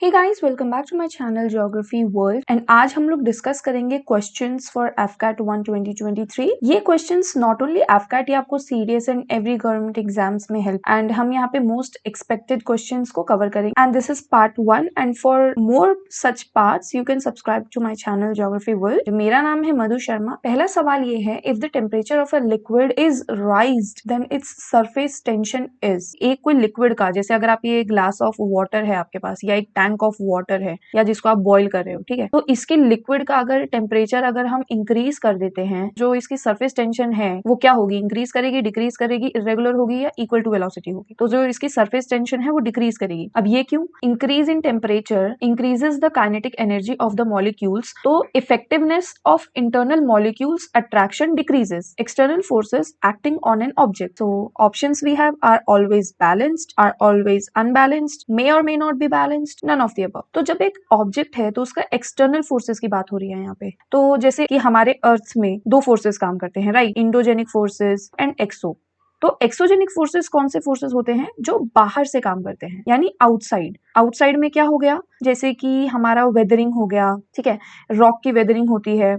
Hey guys, welcome back to my channel geography world and आज हम लोग discuss करेंगे क्वेश्चंस फॉर एफकैट 1 2023। ये क्वेश्चंस नॉट ओनली एफकैट, ये आपको CDS and every government exams में हेल्प एंड हम यहाँ पे मोस्ट एक्सपेक्टेड क्वेश्चंस को कवर करेंगे and this is part 1 and for more such parts you can subscribe to my channel geography world. मेरा नाम है मधु शर्मा। पहला सवाल ये है, if the temperature of a liquid is raised then its surface tension is. एक कोई लिक्विड का, जैसे अगर आप ये ग्लास ऑफ वाटर है आपके पास या एक टैंक ऑफ वाटर है या जिसको आप बॉईल कर रहे हो, ठीक है, तो इसके लिक्विड का अगर टेम्परेचर अगर हम इंक्रीज कर देते हैं, जो इसकी सरफेस टेंशन है वो क्या होगी? इंक्रीज करेगी, डिक्रीज करेगी, इरेगुलर होगी या इक्वल टू वेलोसिटी होगी? तो जो इसकी सरफेस टेंशन है वो डिक्रीज करेगी। अब ये क्यों? Increase in temperature increases the kinetic energy of the molecules, तो effectiveness of internal molecules attraction decreases, external forces acting on an object. So options we have are always balanced, are always unbalanced, may or may not be balanced, none of the above। तो जब एक object है तो उसका external forces की बात हो रही है यहाँ पे। तो जैसे कि हमारे अर्थ में दो फोर्सेस काम करते हैं, राइट? इंडोजेनिक फोर्सेस एंड एक्सो। तो एक्सोजेनिक फोर्सेस कौन से फोर्सेस होते हैं? जो बाहर से काम करते हैं, यानी आउटसाइड। आउटसाइड में क्या हो गया? जैसे कि हमारा वेदरिंग हो गया, ठीक है, रॉक की वेदरिंग होती है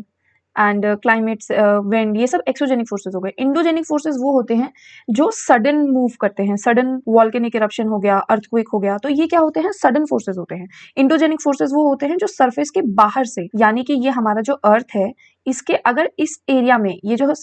एंड क्लाइमेट्स, विंड, ये सब एक्सोजेनिक फोर्सेस हो गए। इंडोजेनिक फोर्सेस वो होते हैं जो सडन मूव करते हैं, सडन वॉल्केनिक इरप्शन हो गया, अर्थक्वेक हो गया, तो ये क्या होते हैं? सडन फोर्सेस होते हैं। इंडोजेनिक फोर्सेस वो होते हैं जो सरफेस के बाहर से, यानी कि ये हमारा जो अर्थ है इसके अगर इस एरिया में ये जो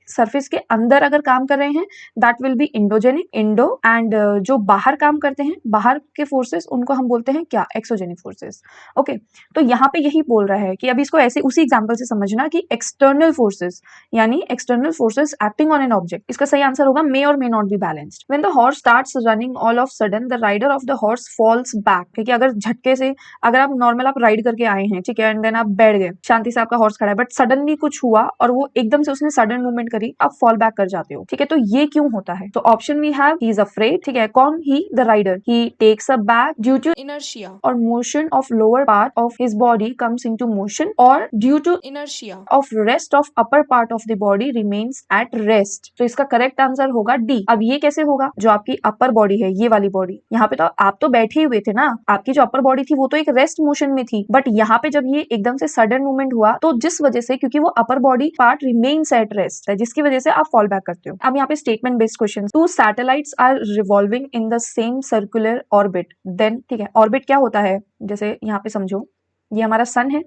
सरफेस के अंदर अगर काम कर रहे हैं that will be endogenic, Indo, and जो बाहर काम करते हैं, बाहर के फोर्सेस, उनको हम बोलते हैं क्या? Exogenic forces. ओके, तो यहाँ पे यही बोल रहा है कि अब इसको ऐसे उसी एग्जांपल से समझना कि एक्सटर्नल फोर्सेस यानी external forces acting on an object. इसका सही आंसर होगा मे और may not be balanced. When the horse starts running all of sudden the rider of the horse falls back. ठीक है, अगर झटके से, अगर आप नॉर्मल आप राइड करके आए हैं, ठीक है, एंड देन आप बैठ गए, शांति से आपका हॉर्स खड़ा है, बट सडनली कुछ हुआ और वो एकदम से उसने सडन मूवमेंट करी, आप फॉल बैक कर जाते हो। ठीक है, तो ये क्यों होता है? तो option we have, he is afraid, ठीक है, कौन? He the rider, he takes a back due to inertia or motion of lower part of his body comes into motion, or due to inertia of rest of upper part of the body remains at rest। तो इसका correct answer होगा D. अब ये कैसे होगा? जो आपकी upper body है, ये वाली बॉडी, यहाँ पे तो आप तो बैठे हुए थे ना, आपकी जो अपर बॉडी थी वो तो एक रेस्ट मोशन में थी, बट यहाँ पे जब ये एकदम से सडन मूवमेंट हुआ तो जिस वजह से, क्योंकि वो upper body part remains at rest है, जिसकी वजह से आप फॉल बैक करते हो। अब यहाँ पे statement based question, two satellites are revolving in the same circular orbit then, ठीक है, ऑर्बिट क्या होता है? जैसे यहाँ पे समझो, ये हमारा सन है,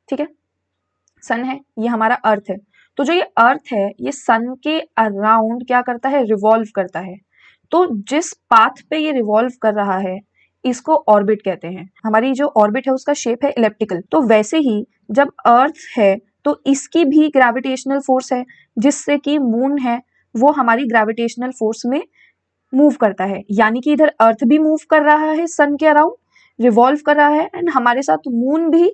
ठीक है, सन है, ये हमारा अर्थ है। तो जो ये अर्थ है ये सन के अराउंड क्या करता है? रिवॉल्व करता है। तो जिस पाथ पे ये रिवॉल्व कर रहा है इसको ऑर्बिट कहते हैं। हमारी जो ऑर्बिट है उसका शेप है इलेप्टिकल। तो वैसे ही जब अर्थ है तो इसकी भी ग्रेविटेशनल फोर्स है, जिससे कि मून है वो हमारी ग्रेविटेशनल फोर्स में मूव करता है, यानी कि इधर अर्थ भी मूव कर रहा है सन के अराउंड, रिवॉल्व कर रहा है, एंड हमारे साथ मून भी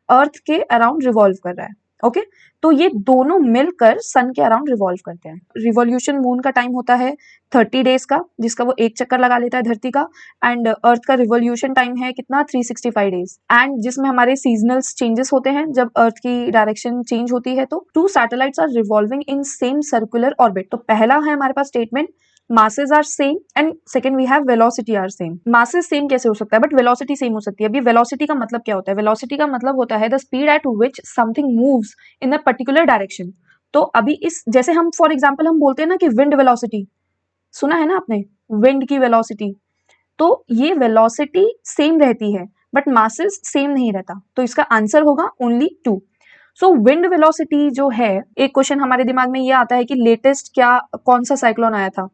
अर्थ के अराउंड रिवॉल्व कर रहा है। ओके, तो ये दोनों मिलकर सन के अराउंड रिवॉल्व करते हैं। रिवॉल्यूशन मून का टाइम होता है 30 डेज का, जिसका वो एक चक्कर लगा लेता है धरती का, एंड अर्थ का रिवॉल्यूशन टाइम है कितना? 365 डेज, एंड जिसमें हमारे सीजनल चेंजेस होते हैं जब अर्थ की डायरेक्शन चेंज होती है। तो two satellites are revolving in same circular orbit. तो पहला है हमारे पास statement, masses are same, and second we have velocity are same। masses same कैसे हो सकता है बट velocity same हो सकती है? अभी velocity का मतलब क्या होता है? velocity का मतलब होता है the speed at which something moves in a particular direction। तो अभी इस, जैसे हम फॉर एग्जांपल हम बोलते हैं ना कि wind velocity, सुना है ना आपने wind की velocity, तो ये velocity same रहती है बट masses same नहीं रहता। तो इसका आंसर होगा only 2। सो विंड वेलोसिटी जो है, एक क्वेश्चन हमारे दिमाग में ये आता है कि लेटेस्ट क्या, कौन सा साइक्लोन आया था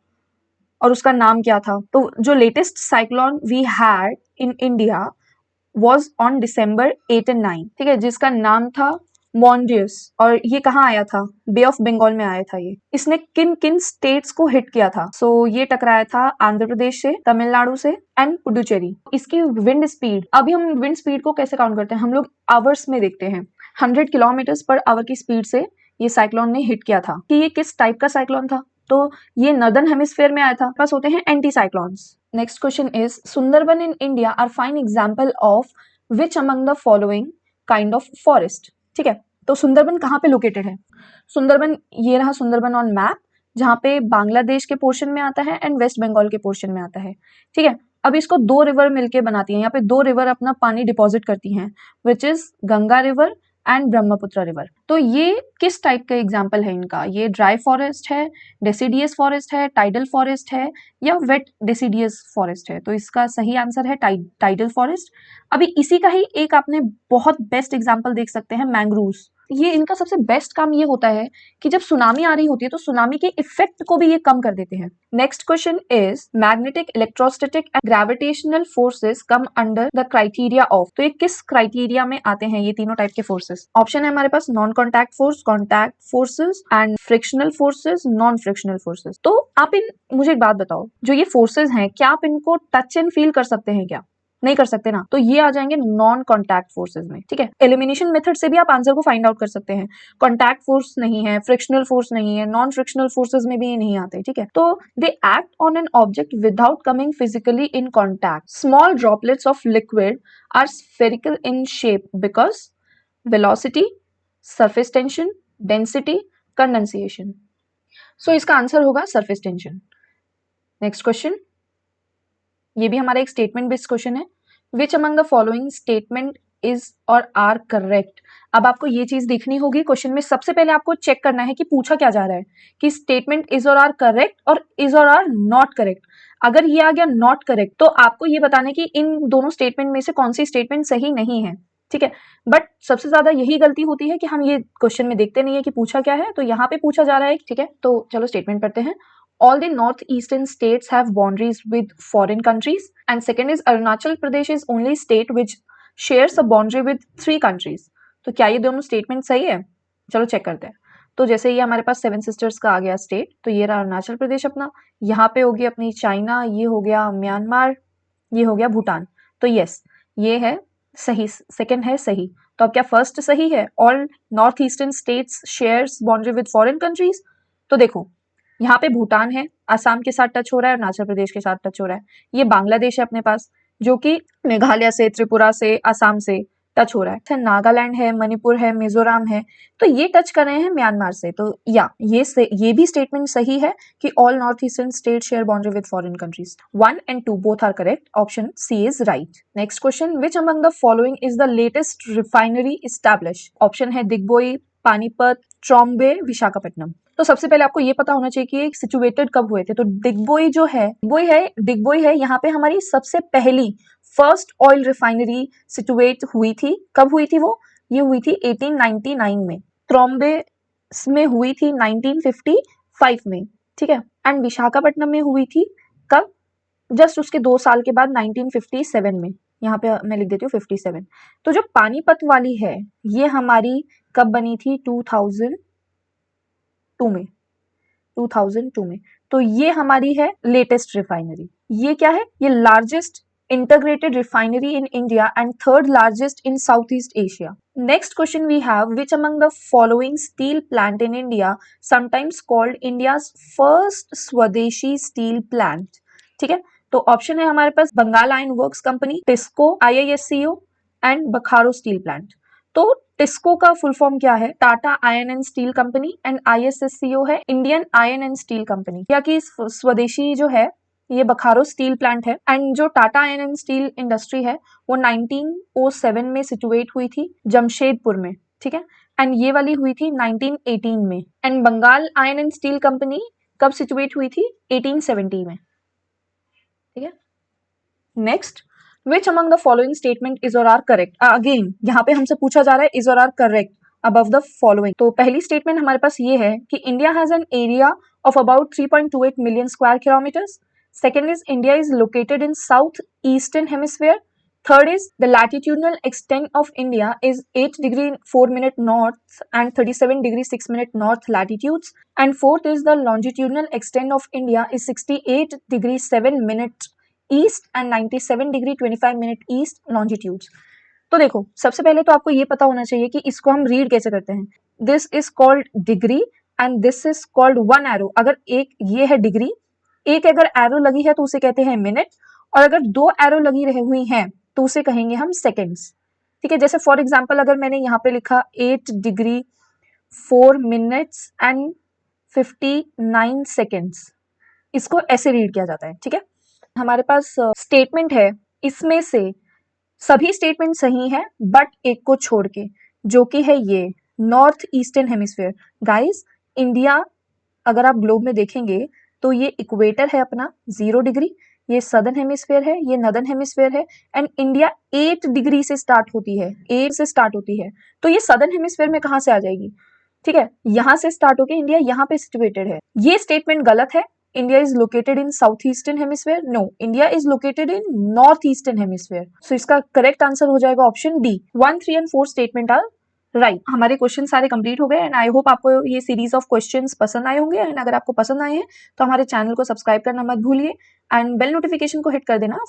और उसका नाम क्या था? तो जो latest cyclone we had in India was on December 8 and 9, ठीक है, जिसका नाम था मॉन्डियस, और ये कहाँ आया था? बे ऑफ बंगाल में आया था। ये इसने किन किन स्टेट्स को हिट किया था? सो ये टकराया था आंध्र प्रदेश से, तमिलनाडु से एंड पुडुचेरी। इसकी विंड स्पीड, अभी हम विंड स्पीड को कैसे काउंट करते हैं? हम लोग आवर्स में देखते हैं। 100 किलोमीटर पर आवर की स्पीड से ये साइक्लोन ने हिट किया था। कि ये किस टाइप का साइक्लोन था? तो ये नॉर्दर्न हेमिस्फीयर में आया था। पास होते हैं anti cyclones. Next question is, Sundarban in India are fine example of which among the following kind of forest. ठीक है, तो सुंदरबन कहाँ पे लोकेटेड है? सुंदरबन, ये रहा सुंदरबन ऑन मैप, जहाँ पे बांग्लादेश के पोर्शन में आता है एंड वेस्ट बंगाल के पोर्शन में आता है। ठीक है, अब इसको दो रिवर मिलके बनाती हैं, यहाँ पे दो रिवर अपना पानी डिपॉजिट करती हैं, which is Ganga river and Brahmaputra river. तो ये किस टाइप का एग्जाम्पल है इनका? ये ड्राई फॉरेस्ट है, डेसिडियस फॉरेस्ट है, टाइडल फॉरेस्ट है या वेट डेसिडियस फॉरेस्ट है? तो इसका सही आंसर है टाइडल फॉरेस्ट। अभी इसी का ही एक आपने बहुत बेस्ट एग्जाम्पल देख सकते हैं, मैंग्रोव्स। ये इनका सबसे बेस्ट काम ये होता है कि जब सुनामी आ रही होती है तो सुनामी के इफेक्ट को भी ये कम कर देते हैं। Next question is magnetic, electrostatic and gravitational forces come under the criteria of. तो ये किस क्राइटेरिया में आते हैं ये तीनों टाइप के फोर्सेस? ऑप्शन है हमारे पास non contact force, contact forces and frictional forces, non frictional forces. तो आप मुझे एक बात बताओ, जो ये फोर्सेस हैं क्या आप इनको टच एंड फील कर सकते हैं क्या? नहीं कर सकते ना, तो ये आ जाएंगे नॉन कॉन्टैक्ट फोर्सेस में। ठीक है, एलिमिनेशन मेथड से भी आप आंसर को फाइंड आउट कर सकते हैं। कॉन्टैक्ट फोर्स नहीं है, फ्रिक्शनल फोर्स नहीं है, नॉन फ्रिक्शनल फोर्सेस में भी ये नहीं आते। ठीक है, तो they act on an object without coming physically in contact. Small droplets of liquid are spherical in shape because velocity, surface tension, density, condensation. So इसका आंसर होगा सरफेस टेंशन। नेक्स्ट क्वेश्चन, ये भी हमारा एक स्टेटमेंट बेस्ड क्वेश्चन है। विच among the following statement is और are correct. अब आपको ये चीज देखनी होगी क्वेश्चन में, सबसे पहले आपको चेक करना है कि पूछा क्या जा रहा है, कि स्टेटमेंट इज और आर करेक्ट और इज और आर नॉट करेक्ट। अगर ये आ गया नॉट करेक्ट तो आपको ये बताना है कि इन दोनों स्टेटमेंट में से कौन सी स्टेटमेंट सही नहीं है। ठीक है, बट सबसे ज्यादा यही गलती होती है कि हम ये क्वेश्चन में देखते नहीं है कि पूछा क्या है, तो यहाँ पे पूछा जा रहा है। ठीक है, तो चलो स्टेटमेंट पढ़ते हैं। All the northeastern states have boundaries with foreign countries. And second is Arunachal Pradesh is only state which shares a boundary with 3 countries. तो क्या ये दोनों स्टेटमेंट सही है? चलो चेक करते हैं। तो जैसे ये हमारे पास 7 सिस्टर्स का आ गया स्टेट, तो ये रहा अरुणाचल प्रदेश अपना, यहाँ पे होगी अपनी चाइना, ये हो गया म्यांमार, ये हो गया भूटान। तो यस, ये है सही, सेकंड है सही। तो अब क्या फर्स्ट सही है? All north eastern states shares boundary with foreign countries. तो देखो यहाँ पे भूटान है, असम के साथ टच हो रहा है, अरुणाचल प्रदेश के साथ टच हो रहा है। ये बांग्लादेश है अपने पास, जो कि मेघालय से, त्रिपुरा से, असम से टच हो रहा है। नागालैंड है, मणिपुर है, मिजोरम है, तो ये टच कर रहे हैं म्यांमार से। तो या ये भी स्टेटमेंट सही है कि all north eastern state share boundary with foreign countries. 1 and 2 both are correct, option C is right. Next question, which among the following is the latest refinery establish. Option है दिग्बोई, पानीपत, ट्रॉम्बे, विशाखापट्टनम। तो सबसे पहले आपको ये पता होना चाहिए कि सिचुएटेड कब हुए थे। तो दिग्बोई जो है, दिग्बोई है यहाँ पे हमारी सबसे पहली फर्स्ट ऑयल रिफाइनरी सिचुएट हुई थी। कब हुई थी वो? ये हुई थी 1899 में। ट्रॉम्बे में हुई थी 1955 में। ठीक है, एंड विशाखापट्टनम में हुई थी कब? जस्ट उसके 2 साल के बाद 1957 में। यहाँ पे मैं लिख देती हूँ 57। तो जो पानीपत वाली है ये हमारी कब बनी थी? 2002 में। 2002 में। तो ये हमारी है लेटेस्ट रिफाइनरी। ये क्या है? ये largest integrated refinery in India and third largest in Southeast Asia. Next question we have, which among the following steel plant in India sometimes called India's first Swadeshi steel plant? ठीक है, तो option है हमारे पास Bengal iron works company, TISCO, IISCO and Bokaro steel plant. तो टिस्को का full form क्या है? Tata iron and steel company, and ISSCO है Indian iron and steel company. या कि स्वदेशी जो है ये बखारो स्टील प्लांट है। एंड जो Tata iron and steel industry है वो 1907 में सिचुएट हुई थी जमशेदपुर में। ठीक है, एंड ये वाली हुई थी 1918 में। And Bengal iron and steel company कब सिचुएट हुई थी? 1870 में। ठीक है, next, which among the following statement is और आर करेक्ट। अगेन यहाँ पे हमसे पूछा जा रहा है इज और are correct above the following। तो पहली स्टेटमेंट हमारे पास ये है कि India has an area of about 3.28 million square kilometers. Second is India is located in southeastern hemisphere. Third is the latitudinal extent of India is 8 degree 4 minute north and 37 degree 6 minute north latitudes. And fourth is the longitudinal extent of India is 68 degree 7 minute east and 97 degree 25 minute east longitudes. तो देखो सबसे पहले तो आपको ये पता होना चाहिए कि इसको हम रीड कैसे करते हैं। This is called degree and this is called one arrow. अगर एक ये है डिग्री, एक अगर एरो लगी है तो उसे कहते हैं मिनट, और अगर 2 एरो लगी रही हुई हैं तो उसे कहेंगे हम सेकेंड्स। ठीक है, जैसे फॉर एग्जाम्पल अगर मैंने यहाँ पे लिखा 8 डिग्री 4 मिनट्स एंड 59 सेकेंड्स, इसको ऐसे रीड किया जाता है। ठीक है, हमारे पास स्टेटमेंट है, इसमें से सभी स्टेटमेंट सही है बट एक को छोड़ के, जो कि है ये north eastern hemisphere. Guys, India अगर आप ग्लोब में देखेंगे तो ये इक्वेटर है अपना 0 डिग्री, ये सदर्न हेमिस्फेयर है, ये नदर्न हेमिस्फेयर है, एंड इंडिया 8 डिग्री से स्टार्ट होती है, 8 से स्टार्ट होती है। तो ये सदर्न हेमिस्फेयर में कहाँ से आ जाएगी? ठीक है, यहां से स्टार्ट होके इंडिया यहाँ पे सिचुएटेड है। ये स्टेटमेंट गलत है। India is located in south eastern hemisphere. No, India is located in north eastern hemisphere. So इसका करेक्ट आंसर हो जाएगा option D. 1, 3 and 4 statement are right. हमारे क्वेश्चन सारे कंप्लीट हो गए एंड आई होप आपको ये सीरीज ऑफ क्वेश्चंस पसंद आए होंगे। एंड अगर आपको पसंद आए हैं तो हमारे चैनल को सब्सक्राइब करना मत भूलिए एंड बेल नोटिफिकेशन को हिट कर देना